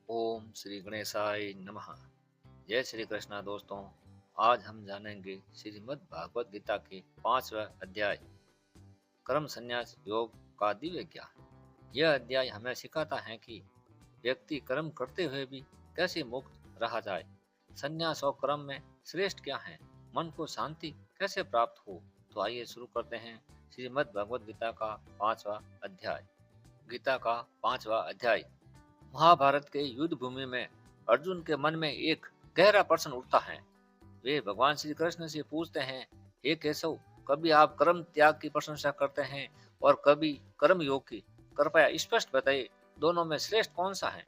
ओम श्री गणेशाय नमः। जय श्री कृष्णा दोस्तों। आज हम जानेंगे श्रीमद् भागवत गीता के 5वां अध्याय कर्म संन्यास योग का दिव्य ज्ञान। यह अध्याय हमें सिखाता है कि व्यक्ति कर्म करते हुए भी कैसे मुक्त रहा जाए। संन्यास और कर्म में श्रेष्ठ क्या है, मन को शांति कैसे प्राप्त हो। तो आइए शुरू करते हैं श्रीमद् भगवत गीता का 5वां अध्याय। गीता का 5वां अध्याय। महाभारत के युद्ध भूमि में अर्जुन के मन में एक गहरा प्रश्न उठता है। वे भगवान श्री कृष्ण से पूछते हैं, हे केशव, कभी आप कर्म त्याग की प्रशंसा करते हैं और कभी कर्म योग की। कृपया स्पष्ट बताइए, दोनों में श्रेष्ठ कौन सा है।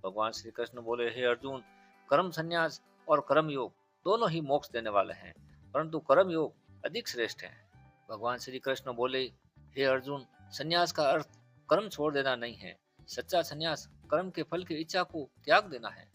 भगवान श्री कृष्ण बोले, हे अर्जुन, कर्म संन्यास और कर्म योग दोनों ही मोक्ष देने वाले हैं, परंतु कर्म योग अधिक श्रेष्ठ है। भगवान श्री कृष्ण बोले, हे अर्जुन, संन्यास का अर्थ कर्म छोड़ देना नहीं है। सच्चा संन्यास कर्म के फल की इच्छा को त्याग देना है।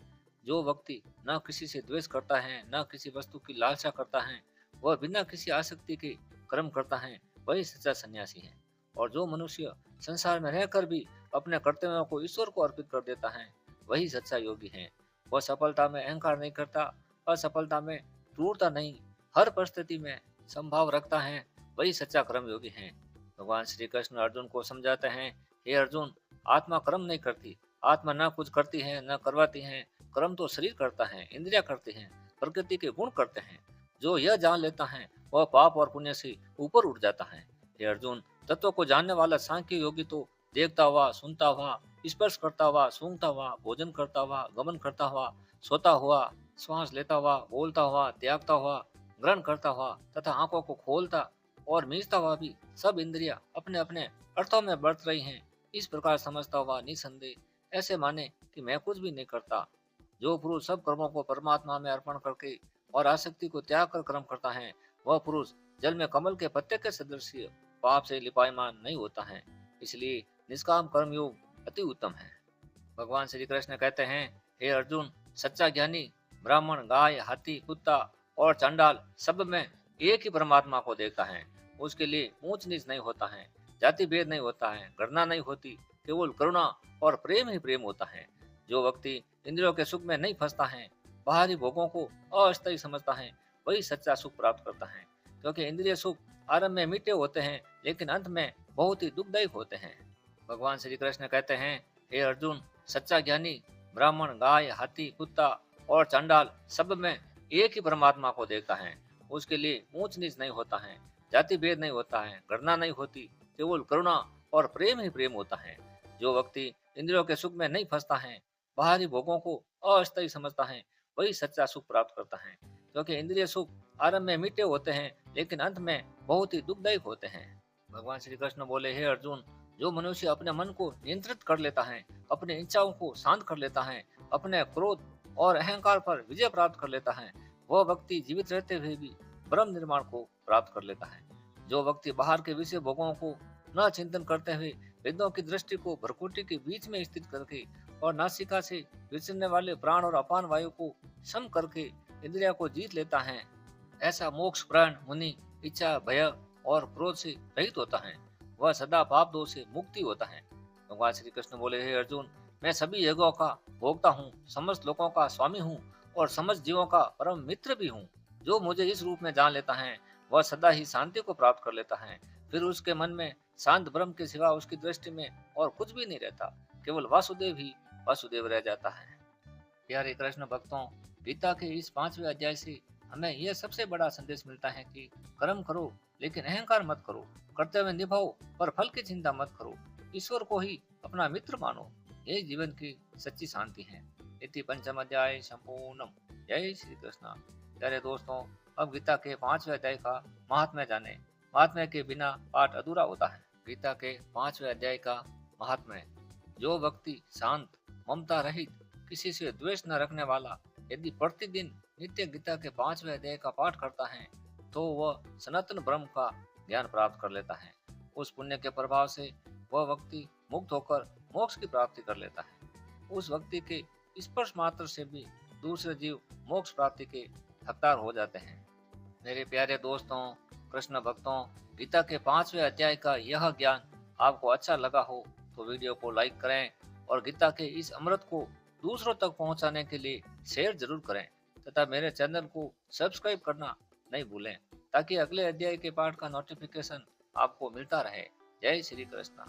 जो व्यक्ति न किसी से द्वेष करता है, न किसी वस्तु की लालसा करता है, वह बिना किसी आसक्ति के कर्म करता है, वही सच्चा सन्यासी है। और जो मनुष्य संसार में रहकर भी अपने कर्तव्यों को ईश्वर को अर्पित कर देता है, वही सच्चा योगी है। वह सफलता में अहंकार नहीं करता, असफलता में क्रूरता नहीं, हर परिस्थिति में संभाव रखता है, वही सच्चा कर्म योगी है। भगवान श्री कृष्ण अर्जुन को समझाते हैं, हे अर्जुन, आत्मा कर्म नहीं करती। आत्मा न कुछ करती है न करवाती है। कर्म तो शरीर करता है, इंद्रिया करती हैं, प्रकृति के गुण करते हैं। जो यह जान लेता है वह पाप और पुण्य से ऊपर उठ जाता है। हे अर्जुन, तत्व को जानने वाला सांख्य योगी तो देखता हुआ, सुनता हुआ, स्पर्श करता हुआ, सूंघता हुआ, भोजन करता हुआ, गमन करता हुआ, सोता हुआ, श्वास लेता हुआ, बोलता हुआ, त्यागता हुआ, ग्रहण करता हुआ तथा आंखों को खोलता और मीचता हुआ भी सब इंद्रिया अपने अपने अर्थों में बरत रही हैं, इस प्रकार समझता हुआ निसंदेह ऐसे माने कि मैं कुछ भी नहीं करता। जो पुरुष सब कर्मों को परमात्मा में अर्पण करके और आसक्ति को त्याग कर कर्म करता है, वह पुरुष जल में कमल के पत्ते के सदृश पाप से लिपायमान नहीं होता है। इसलिए निष्काम कर्म योग अति उत्तम है। भगवान श्री कृष्ण कहते हैं, हे अर्जुन, सच्चा ज्ञानी ब्राह्मण, गाय, हाथी, कुत्ता और चंडाल सब में एक ही परमात्मा को देखता है। उसके लिए ऊंच नीच नहीं होता है, जाति भेद नहीं होता है, घृणा नहीं होती, केवल करुणा और प्रेम ही प्रेम होता है। जो व्यक्ति इंद्रियों के सुख में नहीं फंसता है, बाहरी भोगों को अस्थायी समझता है, वही सच्चा सुख प्राप्त करता है। क्योंकि इंद्रिय सुख आरंभ में मीठे होते हैं, लेकिन अंत में बहुत ही दुखदायी होते हैं। भगवान श्री कृष्ण कहते हैं, हे अर्जुन, सच्चा ज्ञानी ब्राह्मण, गाय, हाथी, कुत्ता और चंडाल सब में एक ही परमात्मा को देखता है। उसके लिए ऊंच नीच नहीं होता है, जाति भेद नहीं होता है, घृणा नहीं होती, केवल करुणा और प्रेम ही प्रेम होता है। जो व्यक्ति इंद्रियों के सुख में नहीं फंसता है, बाहरी भोगों को अस्थायी समझता है, वही सच्चा सुख प्राप्त करता है। क्योंकि इंद्रिय सुख आरंभ में मीठे होते हैं, लेकिन अंत में बहुत ही दुखदायी होते हैं। भगवान श्री कृष्ण बोले, हे अर्जुन, जो मनुष्य अपने मन को नियंत्रित कर लेता है, अपनी इच्छाओं को शांत कर लेता है, अपने क्रोध और अहंकार पर विजय प्राप्त कर लेता है, वह व्यक्ति जीवित रहते हुए भी ब्रह्म निर्माण को प्राप्त कर लेता है। जो व्यक्ति बाहर के विषय भोगों को न चिंतन करते हुए वेदों की दृष्टि को भ्रकुटी के बीच में स्थित करके और नासिका से विचरने वाले प्राण और अपान वायु को सम करके इंद्रिया को जीत लेता है, ऐसा मोक्ष प्राण मुनि इच्छा, भय और क्रोध से रहित होता है। वह सदा पाप दोष से मुक्ति होता है। भगवान श्री कृष्ण बोले, हे अर्जुन, मैं सभी युगों का भोक्ता हूँ, समस्त लोगों का स्वामी हूँ और समस्त जीवों का परम मित्र भी हूँ। जो मुझे इस रूप में जान लेता है, वह सदा ही शांति को प्राप्त कर लेता है। फिर उसके मन में शांत ब्रह्म के सिवा उसकी दृष्टि में और कुछ भी नहीं रहता, केवल वासुदेव ही वासुदेव रह जाता है। प्यारे कृष्ण भक्तों, गीता के इस 5वें अध्याय से हमें यह सबसे बड़ा संदेश मिलता है कि कर्म करो लेकिन अहंकार मत करो, कर्तव्य निभाओ पर फल की चिंता मत करो, ईश्वर को ही अपना मित्र मानो। यही जीवन की सच्ची शांति है। इति पंचम अध्याय संपूर्णम। जय श्री कृष्ण। प्यारे दोस्तों, अब गीता के 5वें अध्याय का महात्म्य जाने। महात्म्य के बिना पाठ अधूरा होता है। गीता के 5वें अध्याय का महात्म्य। जो व्यक्ति शांत, ममता रहित, किसी से द्वेष न रखने वाला यदि प्रतिदिन नित्य गीता के 5वें अध्याय का पाठ करता है, तो वह सनातन ब्रह्म का ज्ञान प्राप्त कर लेता है। उस पुण्य के प्रभाव से वह व्यक्ति मुक्त होकर मोक्ष की प्राप्ति कर लेता है। उस व्यक्ति के स्पर्श मात्र से भी दूसरे जीव मोक्ष प्राप्ति के हकदार हो जाते हैं। मेरे प्यारे दोस्तों, कृष्ण भक्तों, गीता के 5वें अध्याय का यह ज्ञान आपको अच्छा लगा हो तो वीडियो को लाइक करें और गीता के इस अमृत को दूसरों तक पहुंचाने के लिए शेयर जरूर करें तथा मेरे चैनल को सब्सक्राइब करना नहीं भूलें ताकि अगले अध्याय के पाठ का नोटिफिकेशन आपको मिलता रहे। जय श्री कृष्ण।